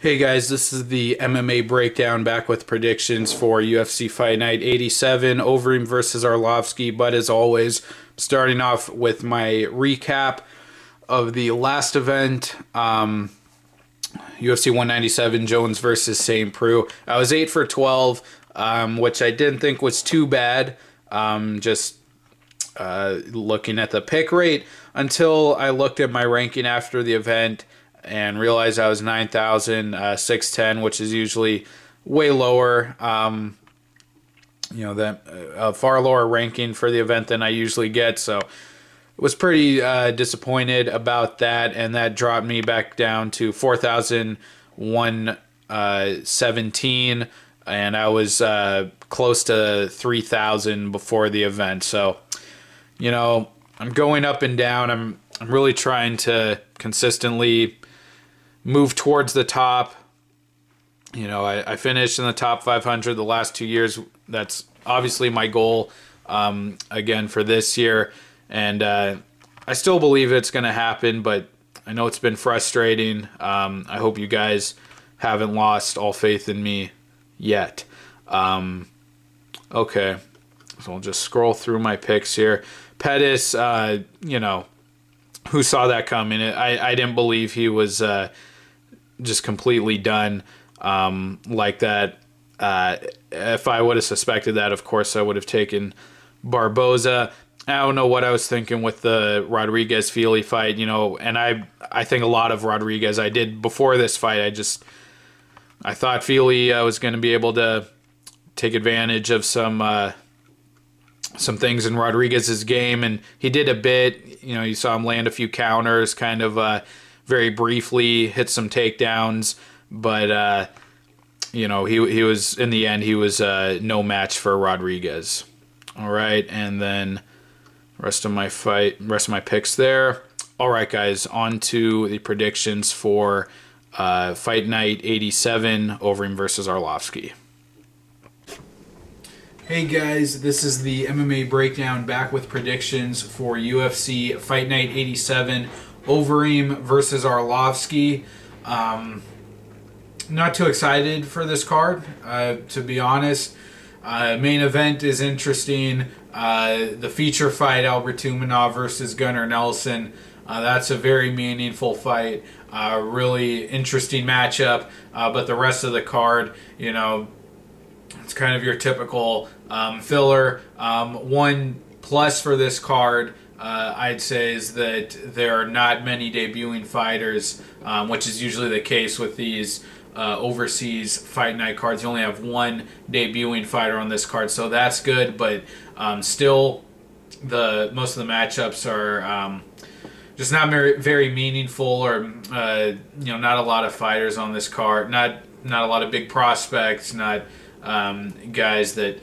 Hey guys, this is the MMA breakdown back with predictions for UFC Fight Night 87, Overeem versus Arlovski. But as always, starting off with my recap of the last event, UFC 197, Jones versus St. Preux. I was 8 for 12, which I didn't think was too bad. Just looking at the pick rate until I looked at my ranking after the event and realized I was 9,610, which is usually way lower. That a far lower ranking for the event than I usually get. So was pretty disappointed about that, and that dropped me back down to 4,117, and I was close to 3,000 before the event. So, I'm going up and down. I'm really trying to consistently move towards the top. I finished in the top 500 the last 2 years. That's obviously my goal again for this year. And I still believe it's going to happen, but I know it's been frustrating. I hope you guys haven't lost all faith in me yet. Okay, so I'll just scroll through my picks here. Pettis, who saw that coming? I didn't believe he was just completely done like that. If I would have suspected that, of course, I would have taken Barbosa. I don't know what I was thinking with the Rodriguez-Fili fight, and I think a lot of Rodriguez. I did before this fight. I thought Fili was going to be able to take advantage of some things in Rodriguez's game, and he did a bit. You saw him land a few counters, kind of very briefly, hit some takedowns, but he was, in the end, he was no match for Rodriguez. All right, and then rest of my picks there. All right, guys, on to the predictions for Fight Night 87, Overeem versus Arlovski. Hey guys, this is the MMA breakdown back with predictions for UFC Fight Night 87, Overeem versus Arlovski. Not too excited for this card, to be honest. Main event is interesting. The feature fight, Albert Tumenov versus Gunnar Nelson. That's a very meaningful fight. Really interesting matchup. But the rest of the card, it's kind of your typical filler. One plus for this card, I'd say, is that there are not many debuting fighters, which is usually the case with these overseas fight night cards. You only have one debuting fighter on this card, so that's good. But still, most of the matchups are just not very meaningful, or not a lot of fighters on this card. Not a lot of big prospects. Not guys that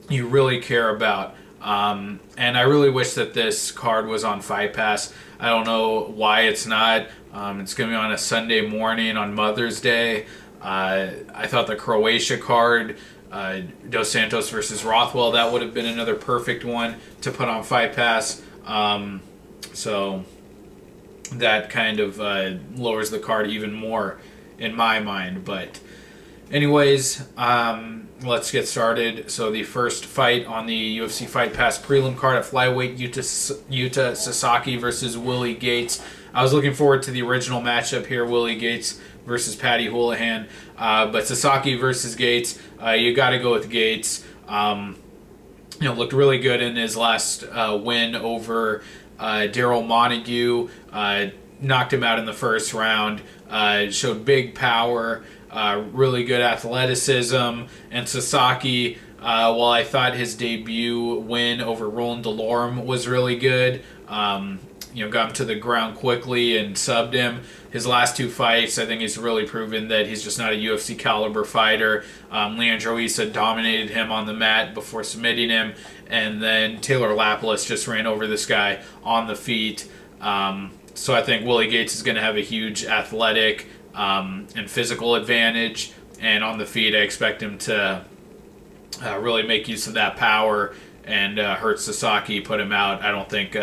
you really care about. And I really wish that this card was on Fight Pass. I don't know why it's not. It's going to be on a Sunday morning on Mother's Day. I thought the Croatia card, Dos Santos versus Rothwell, that would have been another perfect one to put on Fight Pass. So that kind of lowers the card even more in my mind. But anyways, let's get started. So the first fight on the UFC Fight Pass prelim card at flyweight, Yuta Sasaki versus Willie Gates. I was looking forward to the original matchup here, Willie Gates versus Paddy Holohan. But Sasaki versus Gates, you got to go with Gates. Looked really good in his last win over Daryl Montague. Knocked him out in the first round. Showed big power. Really good athleticism, and Sasaki, while I thought his debut win over Roland Delorme was really good, got him to the ground quickly and subbed him. His last two fights, I think he's really proven that he's just not a UFC caliber fighter. Leandro Issa dominated him on the mat before submitting him, and then Taylor Lapilus just ran over this guy on the feet. So I think Willie Gates is going to have a huge athletic and physical advantage, and on the feet I expect him to really make use of that power and hurt Sasaki, put him out. I don't think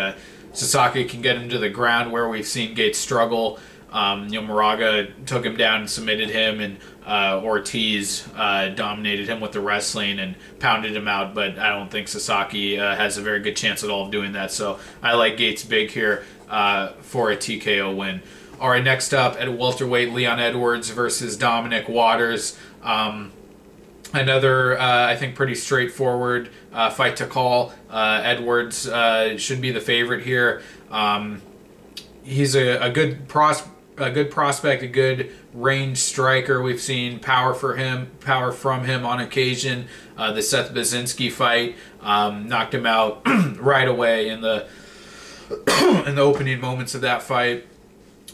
Sasaki can get him to the ground where we've seen Gates struggle Moraga took him down and submitted him, and Ortiz dominated him with the wrestling and pounded him out, but I don't think Sasaki has a very good chance at all of doing that. So I like Gates big here for a TKO win. All right, next up at welterweight, Leon Edwards versus Dominic Waters. Another, I think, pretty straightforward fight to call. Edwards should be the favorite here. He's a good prospect, a good range striker. We've seen power from him on occasion. The Seth Baczynski fight knocked him out right away in the opening moments of that fight.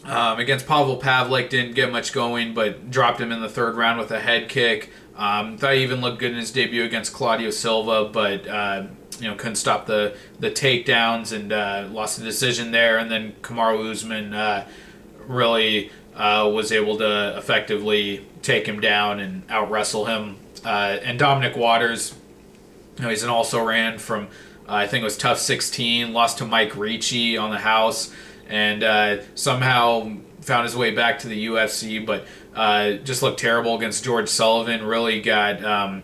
Against Pavel Pavlik, didn't get much going, but dropped him in the third round with a head kick. Thought he even looked good in his debut against Claudio Silva, but couldn't stop the takedowns and lost the decision there. And then Kamaru Usman really was able to effectively take him down and out-wrestle him. And Dominic Waters, he's an also-ran from, I think it was Tough 16, lost to Mike Ricci on the house, and somehow found his way back to the UFC, but just looked terrible against George Sullivan. Really got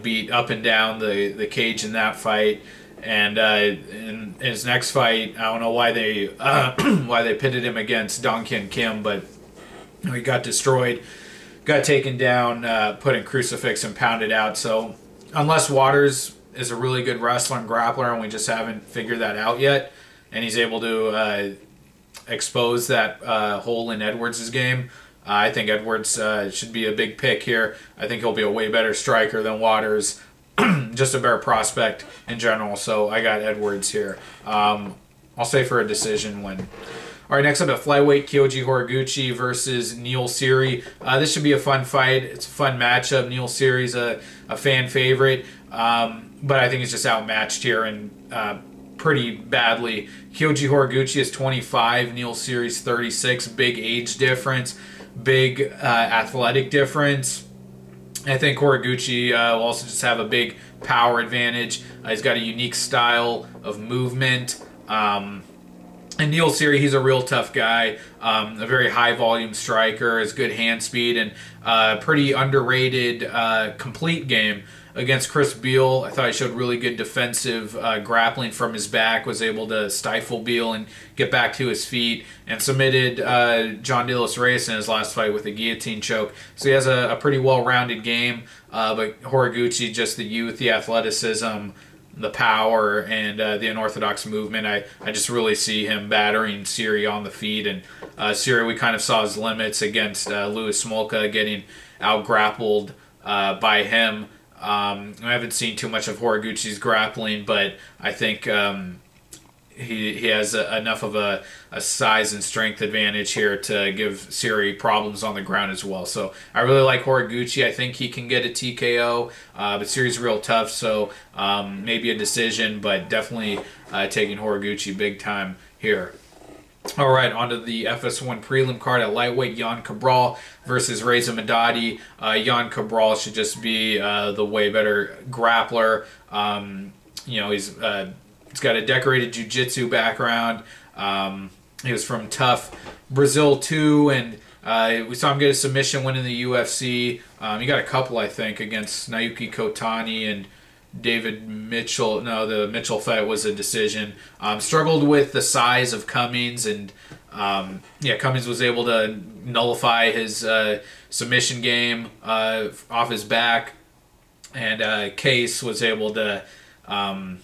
beat up and down the cage in that fight. And in his next fight, I don't know why they pitted him against Dong Kien Kim, but he got destroyed, got taken down, put in crucifix and pounded out. So unless Waters is a really good wrestler and grappler, and we just haven't figured that out yet, and he's able to expose that hole in Edwards' game, I think Edwards should be a big pick here. I think he'll be a way better striker than Waters. Just a better prospect in general, so I got Edwards here. I'll say for a decision win. All right, next up at flyweight, Kyoji Horiguchi versus Neil Seery. This should be a fun fight. It's a fun matchup. Neil Seery's a fan favorite, but I think he's just outmatched here and pretty badly. Kyoji Horiguchi is 25, Neil Seery's 36. Big age difference, big athletic difference. I think Horiguchi will also just have a big power advantage. He's got a unique style of movement. And Neil Seery, he's a real tough guy, a very high-volume striker, has good hand speed, and pretty underrated complete game. Against Chris Beal, I thought he showed really good defensive grappling from his back, was able to stifle Beal and get back to his feet, and submitted John De Los Reyes in his last fight with a guillotine choke. So he has a pretty well-rounded game, but Horiguchi, just the youth, the athleticism, the power, and the unorthodox movement. I just really see him battering Seery on the feet, and Seery, we kind of saw his limits against Louis Smolka, getting out-grappled by him. I haven't seen too much of Horiguchi's grappling, but I think he has enough of a size and strength advantage here to give Seery problems on the ground as well. So I really like Horiguchi. I think he can get a TKO, but Seery's real tough, so maybe a decision, but definitely taking Horiguchi big time here. All right, on to the FS1 prelim card at lightweight, Jan Cabral versus Reza Madadi. Jan Cabral should just be the way better grappler. He's got a decorated jiu-jitsu background. He was from Tough Brazil too, and we saw him get a submission win in the UFC. He got a couple, I think, against Naoki Kotani and David Mitchell. No, the Mitchell fight was a decision. Struggled with the size of Cummings, and Cummings was able to nullify his submission game off his back, and Case was able to kind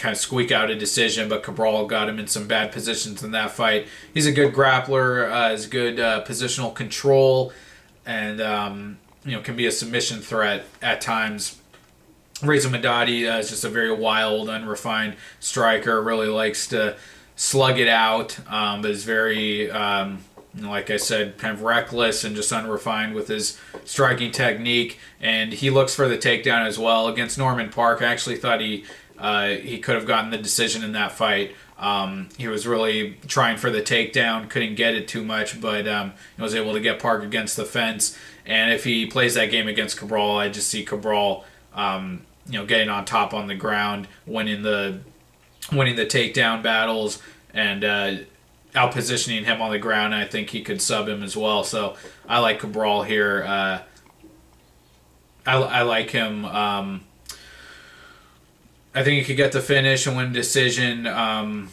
of squeak out a decision, but Cabral got him in some bad positions in that fight. He's a good grappler, has good positional control, and can be a submission threat at times. Reza Madadi is just a very wild, unrefined striker. Really likes to slug it out, but is very, like I said, kind of reckless and just unrefined with his striking technique. And he looks for the takedown as well. Against Norman Park, I actually thought he could have gotten the decision in that fight. He was really trying for the takedown, couldn't get it too much, but he was able to get Park against the fence. And if he plays that game against Cabral, I just see Cabral getting on top on the ground, winning the takedown battles, and out positioning him on the ground. And I think he could sub him as well. So I like Cabral here. I like him. I think he could get the finish and win decision. I'm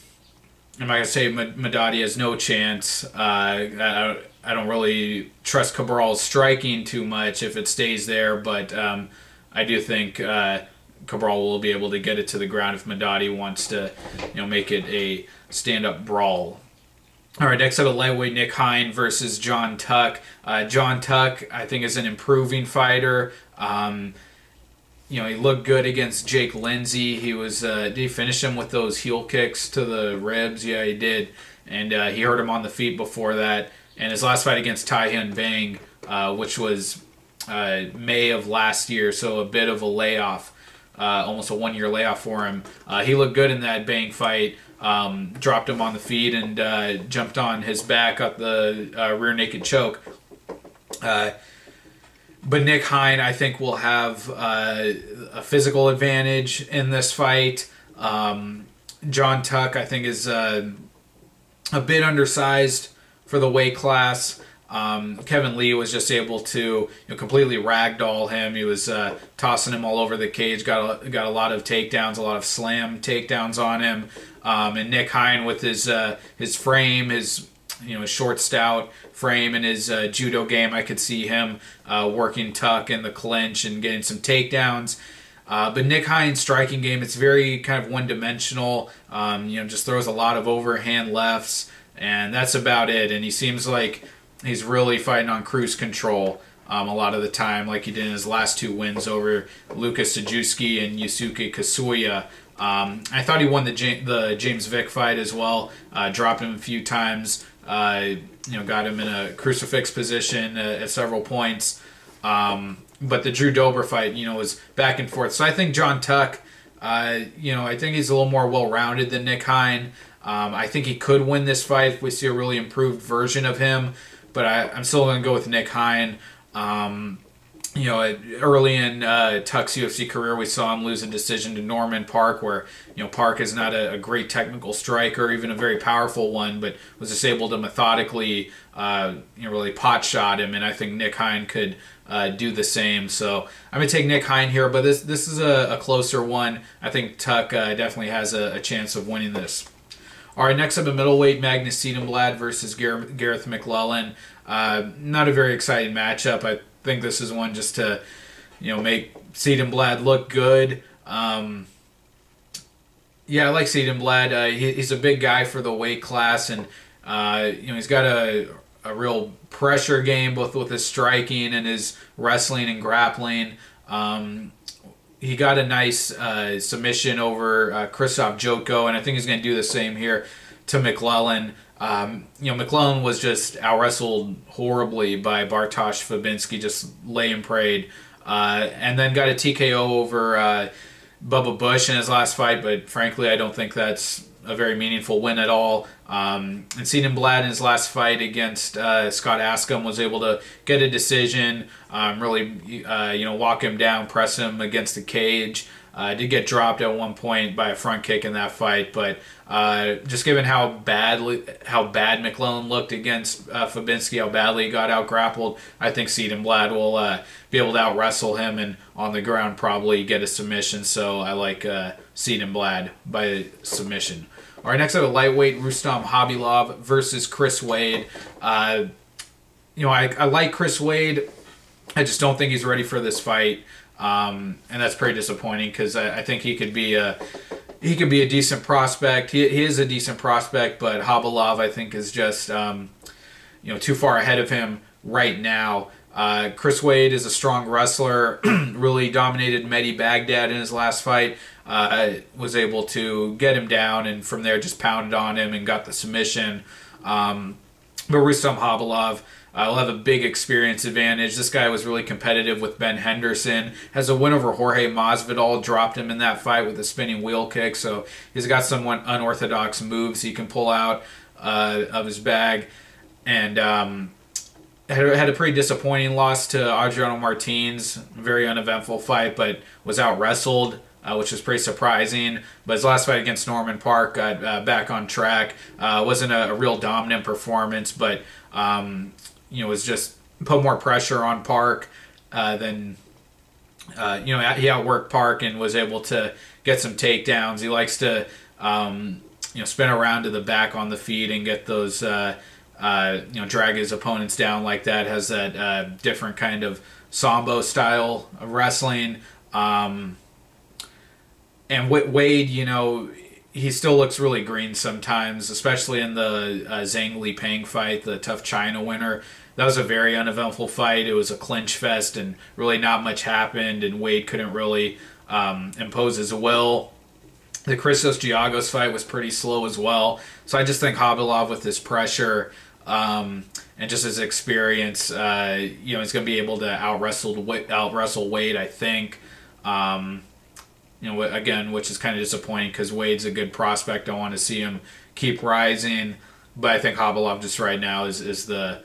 not going to say Madadi has no chance. I don't really trust Cabral's striking too much if it stays there, but I do think Cabral will be able to get it to the ground if Madadi wants to, make it a stand-up brawl. All right, next up, a lightweight, Nick Hein versus John Tuck. John Tuck, I think, is an improving fighter. He looked good against Jake Lindsay. He was, did he finish him with those heel kicks to the ribs? Yeah, he did. And he hurt him on the feet before that. And his last fight against Tai Hyun Bang, which was May of last year, so a bit of a layoff, almost a one-year layoff for him. He looked good in that Bang fight. Dropped him on the feet and jumped on his back up the rear naked choke. But Nick Hein, I think, will have a physical advantage in this fight. John Tuck, I think, is a bit undersized for the weight class. Kevin Lee was just able to completely ragdoll him. He was tossing him all over the cage, got a lot of takedowns, a lot of slam takedowns on him. And Nick Hein, with his frame, his short, stout frame, and his judo game, I could see him working Tuck in the clinch and getting some takedowns. But Nick Hines' striking game, it's very kind of one-dimensional. Just throws a lot of overhand lefts, and that's about it. And he seems like he's really fighting on cruise control a lot of the time, like he did in his last two wins over Lucas Sajewski and Yusuke Kasuya. I thought he won the James Vick fight as well. Dropped him a few times. Got him in a crucifix position at several points. But the Drew Dober fight, was back and forth. So I think John Tuck, I think he's a little more well-rounded than Nick Hein. I think he could win this fight if we see a really improved version of him. But I'm still going to go with Nick Hein. Early in Tuck's UFC career, we saw him lose a decision to Norman Park, where Park is not a great technical striker, even a very powerful one, but was just able to methodically, really pot shot him. And I think Nick Hein could do the same. So I'm gonna take Nick Hein here, but this is a closer one. I think Tuck definitely has a chance of winning this. All right, next up, a middleweight, Magnus Cedenblad versus Gareth McLellan. Not a very exciting matchup. I think this is one just to, make Cedenblad look good. I like Cedenblad. He's a big guy for the weight class, and he's got a real pressure game, both with his striking and his wrestling and grappling. He got a nice submission over Krzysztof Jotko, and I think he's going to do the same here to McLellan. McLellan was just out-wrestled horribly by Bartosz Fabinski, just lay and prayed, and then got a TKO over Bubba Bush in his last fight, but frankly, I don't think that's a very meaningful win at all. And Cedenblad in his last fight against Scott Askham was able to get a decision, really walk him down, press him against the cage. Did get dropped at one point by a front kick in that fight, but just given how bad McLellan looked against Fabinski, how badly he got out-grappled, I think Cedenblad will be able to out-wrestle him and on the ground probably get a submission, so I like Cedenblad by submission. All right, next up, a lightweight, Rustam Khabilov versus Chris Wade. I like Chris Wade. I just don't think he's ready for this fight. And that's pretty disappointing because I think he could be a decent prospect. He is a decent prospect, but Khabilov I think is just too far ahead of him right now. Chris Wade is a strong wrestler. Really dominated Mehdi Baghdad in his last fight. Was able to get him down and from there just pounded on him and got the submission. But Rustam Khabilov will have a big experience advantage. This guy was really competitive with Ben Henderson. Has a win over Jorge Masvidal. Dropped him in that fight with a spinning wheel kick. So he's got some unorthodox moves he can pull out of his bag. And had a pretty disappointing loss to Adriano Martins. Very uneventful fight, but was out-wrestled which was pretty surprising. But his last fight against Norman Park got back on track. Wasn't a real dominant performance, but was just put more pressure on Park than he outworked Park and was able to get some takedowns. He likes to spin around to the back on the feet and get those drag his opponents down like that. Has that different kind of Sambo style of wrestling. And Wade, he still looks really green sometimes, especially in the Zhang Lipeng fight, the Tough China winner. That was a very uneventful fight. It was a clinch fest, and really not much happened, and Wade couldn't really impose his will. The Christos Giagos fight was pretty slow as well. So I just think Khabilov, with his pressure and just his experience, he's going to be able to out-wrestle Wade, I think. Again, which is kind of disappointing because Wade's a good prospect. I want to see him keep rising. But I think Khabilov just right now is the...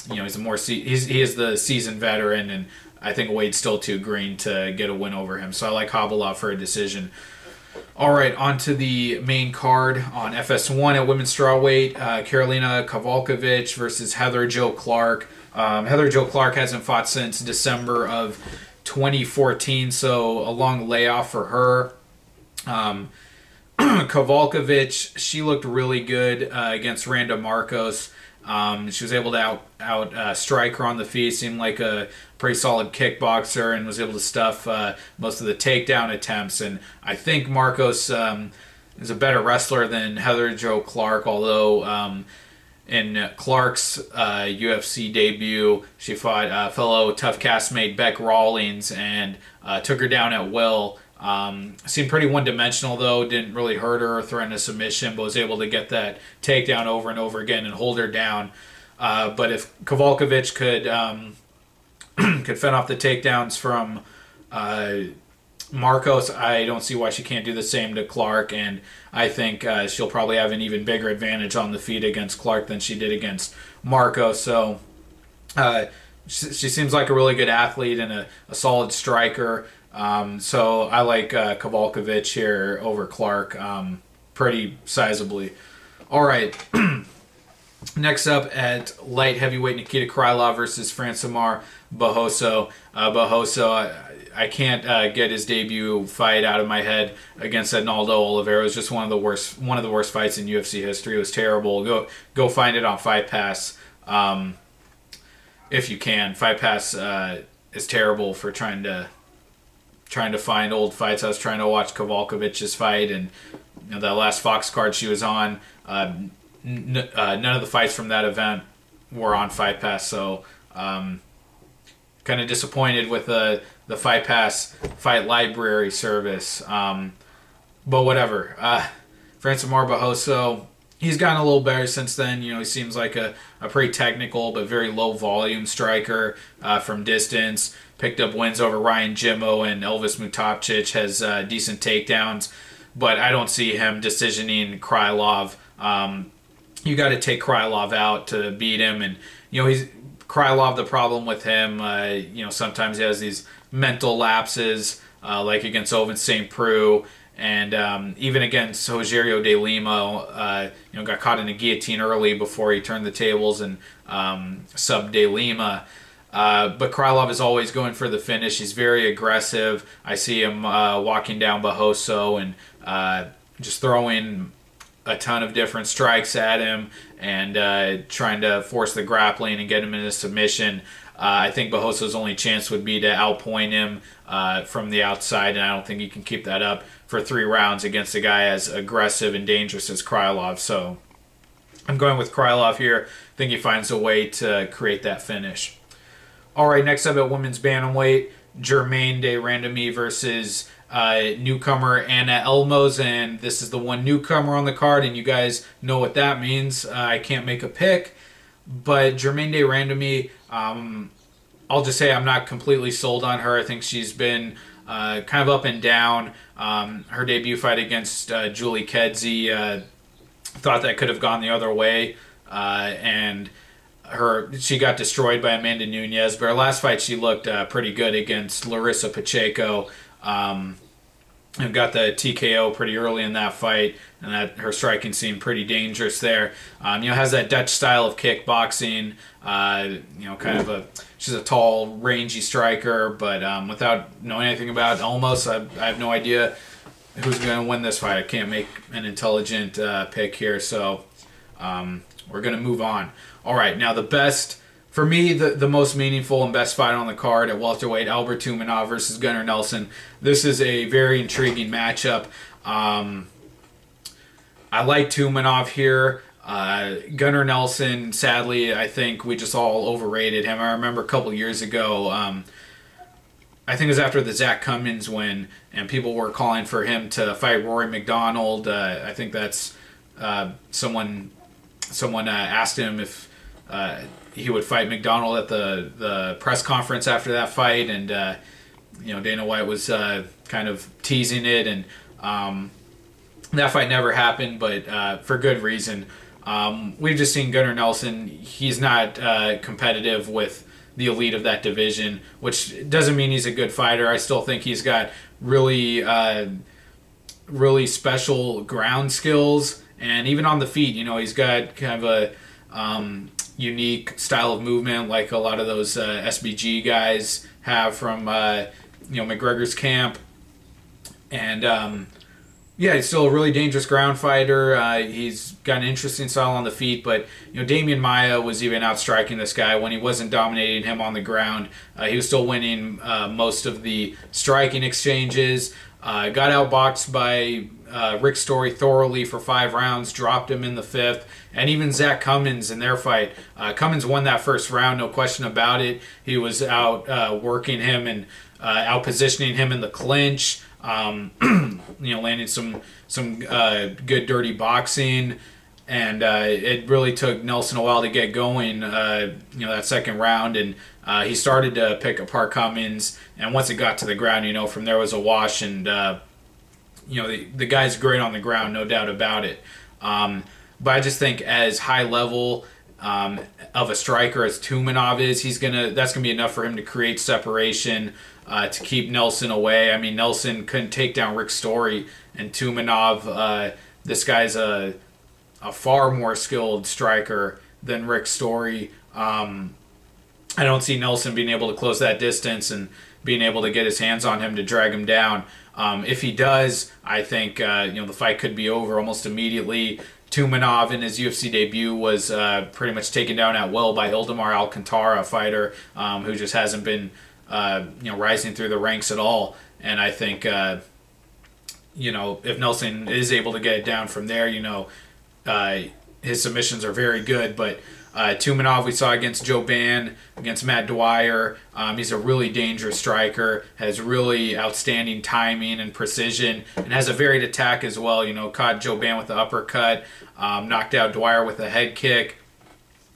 he is the seasoned veteran, and I think Wade's still too green to get a win over him. So I like Khabilov for a decision. All right, on to the main card on FS1 at women's strawweight. Karolina Kowalkiewicz versus Heather Jo Clark. Heather Jo Clark hasn't fought since December of 2014, so a long layoff for her. Kowalkiewicz, she looked really good against Randa Marcos. She was able to out strike her on the feet. Seemed like a pretty solid kickboxer and was able to stuff most of the takedown attempts. And I think Marcos is a better wrestler than Heather Jo Clark, although in Clark's UFC debut, she fought fellow tough castmate Beck Rawlings and took her down at will. Seemed pretty one-dimensional though, didn't really hurt her or threaten a submission, but was able to get that takedown over and over again and hold her down. But if Kowalkiewicz could fend off the takedowns from Marcos, I don't see why she can't do the same to Clark, and I think she'll probably have an even bigger advantage on the feet against Clark than she did against Marcos. So she seems like a really good athlete and a solid striker. So I like Kowalkiewicz here over Clark pretty sizably. All right. Next up at light heavyweight, Nikita Krylov versus Francimar Barroso. Barroso, I can't get his debut fight out of my head against Ednaldo Oliveira. It was just one of the worst fights in UFC history. It was terrible. Go find it on Fight Pass if you can. Fight Pass is terrible for trying to find old fights. I was trying to watch Kowalkiewicz's fight, and that last Fox card she was on, none of the fights from that event were on Fight Pass, so kind of disappointed with the Fight Pass Fight Library service. But whatever. Francimar Barroso, he's gotten a little better since then. He seems like a pretty technical but very low volume striker from distance. Picked up wins over Ryan Jimmo and Elvis Mutapcic, has decent takedowns, but I don't see him decisioning Krylov. You got to take Krylov out to beat him, and he's Krylov. The problem with him, sometimes he has these mental lapses, like against Ovince St. Preux, and even against Rogerio de Lima. Got caught in a guillotine early before he turned the tables and subbed de Lima. But Krylov is always going for the finish. He's very aggressive. I see him walking down Barroso and just throwing a ton of different strikes at him and trying to force the grappling and get him into submission. I think Barroso's only chance would be to outpoint him from the outside, and I don't think he can keep that up for 3 rounds against a guy as aggressive and dangerous as Krylov. So I'm going with Krylov here. I think he finds a way to create that finish. All right, next up at women's bantamweight, Germaine de Randamie versus newcomer Anna Elmos, and this is the one newcomer on the card, and you guys know what that means. I can't make a pick, but Germaine de Randamie, I'll just say I'm not completely sold on her. I think she's been kind of up and down. Her debut fight against Julie Kedzie, thought that could have gone the other way, and she got destroyed by Amanda Nunes, but her last fight she looked pretty good against Larissa Pacheco. and got the TKO pretty early in that fight, and that her striking seemed pretty dangerous there. Has that Dutch style of kickboxing. Kind of she's a tall, rangy striker, but without knowing anything about Olmos, I have no idea who's going to win this fight. I can't make an intelligent pick here, so we're going to move on. All right, now the best. For me, the most meaningful and best fight on the card at welterweight, Albert Tumenov versus Gunnar Nelson. This is a very intriguing matchup. I like Tumenov here. Gunnar Nelson, sadly, I think we just all overrated him. I remember a couple years ago, I think it was after the Zach Cummins win, and people were calling for him to fight Rory McDonald. I think that's someone asked him if he would fight McDonald at the press conference after that fight, and Dana White was kind of teasing it, and that fight never happened, but for good reason. We've just seen Gunnar Nelson. He's not competitive with the elite of that division, which doesn't mean he's a good fighter. I still think he's got really special ground skills, and even on the feet, he's got kind of a unique style of movement, like a lot of those SBG guys have from McGregor's camp. And he's still a really dangerous ground fighter. He's got an interesting style on the feet, but Damian Maia was even outstriking this guy when he wasn't dominating him on the ground. He was still winning most of the striking exchanges. Got outboxed by Rick Story thoroughly for 5 rounds, dropped him in the 5th, and even Zach Cummins in their fight. Cummins won that first round, no question about it. He was out working him and out positioning him in the clinch. Landing some good dirty boxing, and it really took Nelson a while to get going. That second round, and he started to pick apart Cummins, and once it got to the ground, from there was a wash, and the guy's great on the ground, no doubt about it. But I just think as high level of a striker as Tumenov is, that's gonna be enough for him to create separation to keep Nelson away. I mean, Nelson couldn't take down Rick Story, and Tumenov, this guy's a far more skilled striker than Rick Story. I don't see Nelson being able to close that distance and being able to get his hands on him to drag him down. If he does, I think the fight could be over almost immediately. Tumenov in his UFC debut was pretty much taken down at will by Ildemar Alcantara, a fighter who just hasn't been rising through the ranks at all. And I think if Nelson is able to get it down from there, his submissions are very good. But Tumenov, we saw against Joe Ban, against Matt Dwyer. He's a really dangerous striker, has really outstanding timing and precision, and has a varied attack as well. Caught Joe Ban with the uppercut, knocked out Dwyer with a head kick,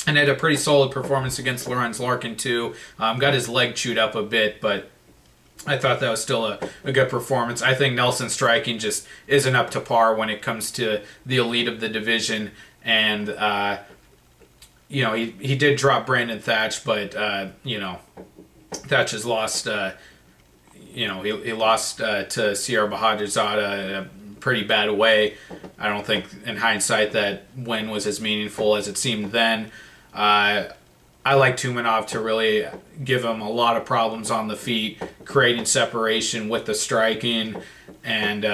and had a pretty solid performance against Lorenz Larkin too. Got his leg chewed up a bit, but I thought that was still a good performance. I think Nelson's striking just isn't up to par when it comes to the elite of the division, and he did drop Brandon Thatch, but Thatch has lost. He lost to Sierra Bahadurzada in a pretty bad way. I don't think, in hindsight, that win was as meaningful as it seemed then. I like Tumenov to really give him a lot of problems on the feet, creating separation with the striking, and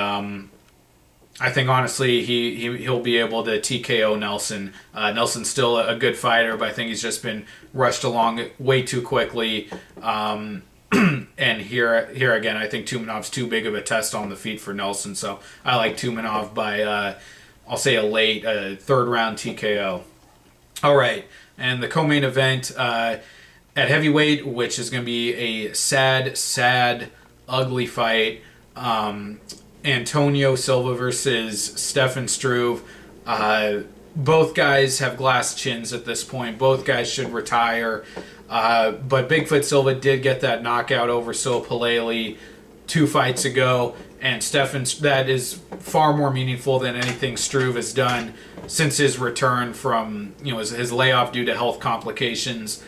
I think honestly he'll be able to TKO Nelson. Nelson's still a good fighter, but I think he's just been rushed along way too quickly. And here again, I think Tumenov's too big of a test on the feet for Nelson. So I like Tumenov by I'll say a late 3rd round TKO. All right, and the co-main event at heavyweight, which is going to be a sad, ugly fight. Antonio Silva versus Stefan Struve. Both guys have glass chins at this point. Both guys should retire. But Bigfoot Silva did get that knockout over So Paleli 2 fights ago, and that is far more meaningful than anything Struve has done since his return from his layoff due to health complications.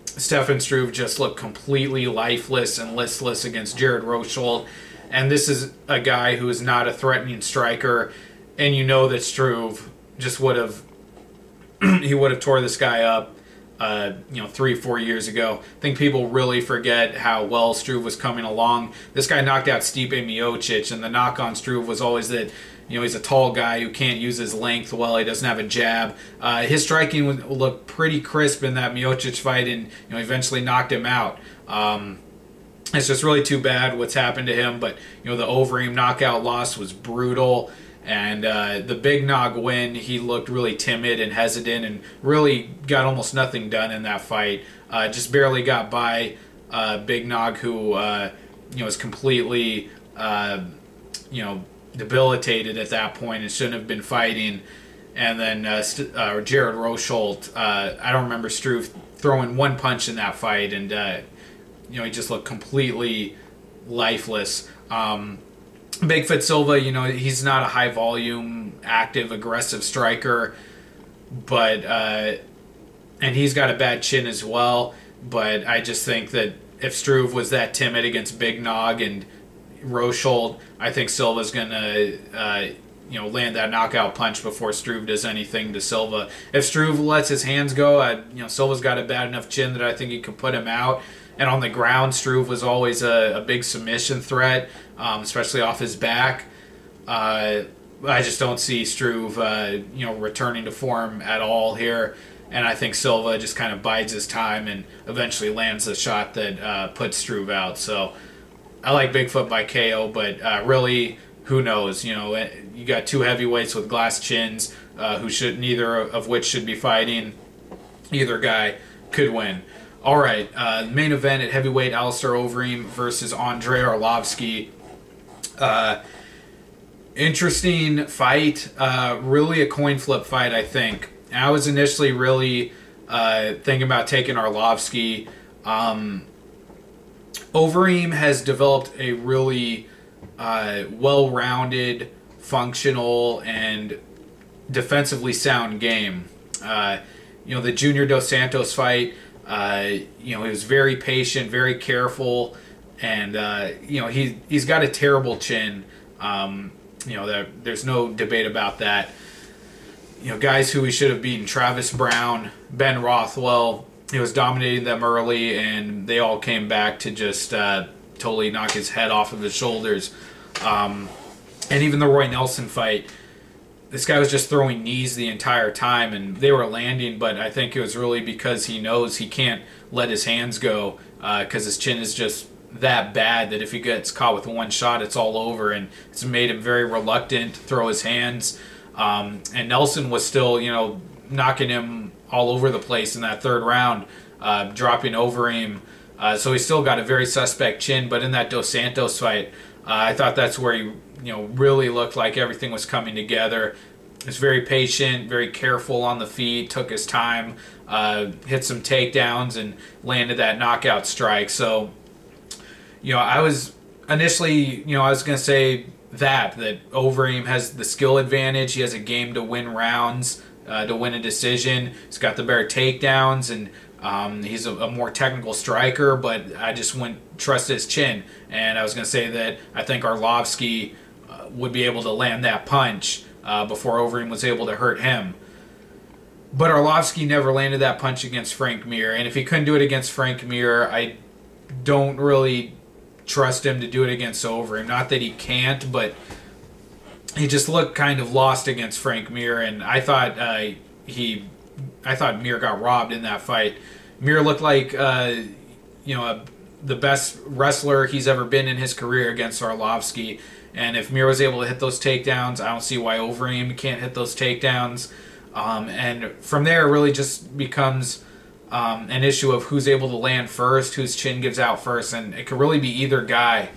Stefan Struve just looked completely lifeless and listless against Jared Rochold. And this is a guy who is not a threatening striker, and you know that Struve just would have he would have tore this guy up 3-4 years ago. I think people really forget how well Struve was coming along. This guy knocked out Stipe Miocic, and the knock on Struve was always that he's a tall guy who can't use his length well. He doesn't have a jab. His striking would look pretty crisp in that Miocic fight, and eventually knocked him out. It's just really too bad what's happened to him. But the Overeem knockout loss was brutal. And the Big Nog win, he looked really timid and hesitant and really got almost nothing done in that fight. Just barely got by Big Nog, who was completely debilitated at that point and shouldn't have been fighting. And then Jared Rosholt, I don't remember Struve throwing one punch in that fight, and he just looked completely lifeless. Bigfoot Silva, he's not a high volume, active, aggressive striker, but and he's got a bad chin as well. But I just think that if Struve was that timid against Big Nog and Rosholt, I think Silva's gonna land that knockout punch before Struve does anything to Silva. If Struve lets his hands go, Silva's got a bad enough chin that I think he could put him out. And on the ground, Struve was always a big submission threat, especially off his back. I just don't see Struve, returning to form at all here. And I think Silva just kind of bides his time and eventually lands the shot that puts Struve out. So I like Bigfoot by KO, but really, who knows? You got two heavyweights with glass chins, neither of which should be fighting. Either guy could win. All right, main event at heavyweight, Alistair Overeem versus Andrei Arlovski. Interesting fight. Really a coin flip fight, I think. I was initially really thinking about taking Arlovski. Overeem has developed a really well-rounded, functional, and defensively sound game. The Junior Dos Santos fight, he was very patient, very careful, and he's got a terrible chin. There's no debate about that. Guys who he should have beaten: Travis Brown, Ben Rothwell. He was dominating them early, and they all came back to just totally knock his head off of his shoulders. And even the Roy Nelson fight, this guy was just throwing knees the entire time, and they were landing, but I think it was really because he knows he can't let his hands go, because his chin is just that bad that if he gets caught with one shot, it's all over, and it's made him very reluctant to throw his hands. And Nelson was still, knocking him all over the place in that third round, dropping Overeem. So he still got a very suspect chin, but in that Dos Santos fight, I thought that's where he really looked like everything was coming together. He was very patient, very careful on the feet, took his time, hit some takedowns, and landed that knockout strike. So, I was initially, I was going to say that Overeem has the skill advantage. He has a game to win rounds, to win a decision. He's got the better takedowns, and he's a more technical striker, but I just wouldn't trust his chin. And I was going to say that I think Arlovski would be able to land that punch before Overeem was able to hurt him. But Arlovski never landed that punch against Frank Mir, and if he couldn't do it against Frank Mir, I don't really trust him to do it against Overeem. Not that he can't, but he just looked kind of lost against Frank Mir, and I thought Mir got robbed in that fight. Mir looked like the best wrestler he's ever been in his career against Arlovski. And if Mir was able to hit those takedowns, I don't see why Overeem can't hit those takedowns. And from there, it really just becomes an issue of who's able to land first, whose chin gives out first, and it could really be either guy.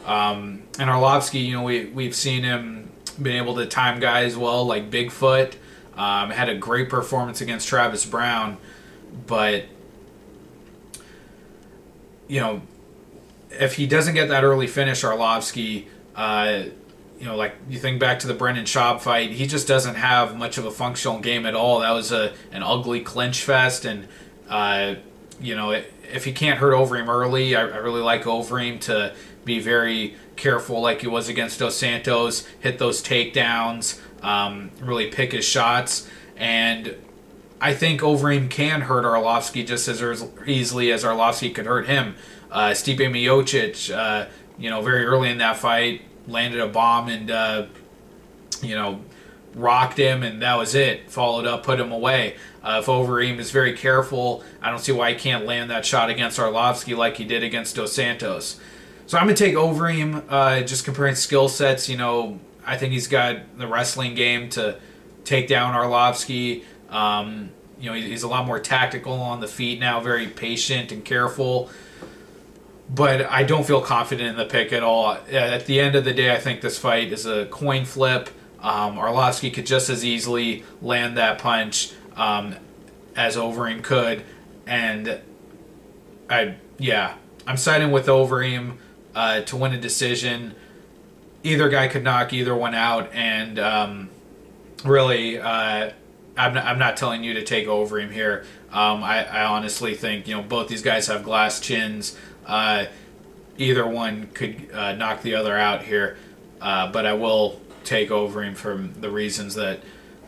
And Arlovski, we've seen him been able to time guys well, like Bigfoot. Had a great performance against Travis Brown, but if he doesn't get that early finish, Arlovski, like you think back to the Brendan Schaub fight, he just doesn't have much of a functional game at all. That was an ugly clinch fest, and if he can't hurt Overeem early, I really like Overeem to be very careful like he was against Dos Santos, hit those takedowns, really pick his shots. And I think Overeem can hurt Arlovski just as easily as Arlovski could hurt him. Stipe Miocic, you know, very early in that fight, landed a bomb and, you know, rocked him, and that was it. Followed up, put him away. If Overeem is very careful, I don't see why he can't land that shot against Arlovski like he did against Dos Santos. So I'm going to take Overeem, just comparing skill sets. You know, I think he's got the wrestling game to take down Arlovski. You know, he's a lot more tactical on the feet now, very patient and careful. But I don't feel confident in the pick at all. At the end of the day, I think this fight is a coin flip. Arlovski could just as easily land that punch as Overeem could. And I'm siding with Overeem to win a decision. Either guy could knock either one out, and really, I'm not telling you to take Overeem here. I honestly think, you know, both these guys have glass chins. Either one could knock the other out here, but I will take Overeem for the reasons that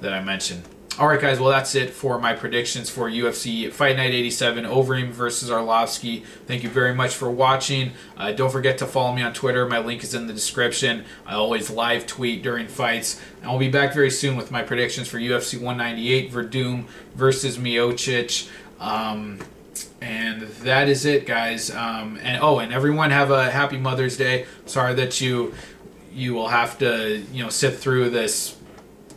I mentioned. Alright guys, well that's it for my predictions for UFC Fight Night 87, Overeem versus Arlovski. Thank you very much for watching. Don't forget to follow me on Twitter. My link is in the description. I always live tweet during fights. And I'll be back very soon with my predictions for UFC 198, Verdum versus Miocic. And that is it, guys. And everyone have a happy Mother's Day. Sorry that you will have to, you know, sit through this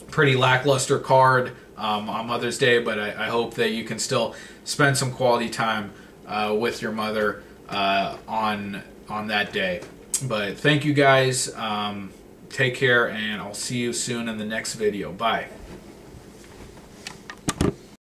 pretty lackluster card on Mother's Day, but I hope that you can still spend some quality time with your mother on that day. But thank you guys. Take care, and I'll see you soon in the next video. Bye.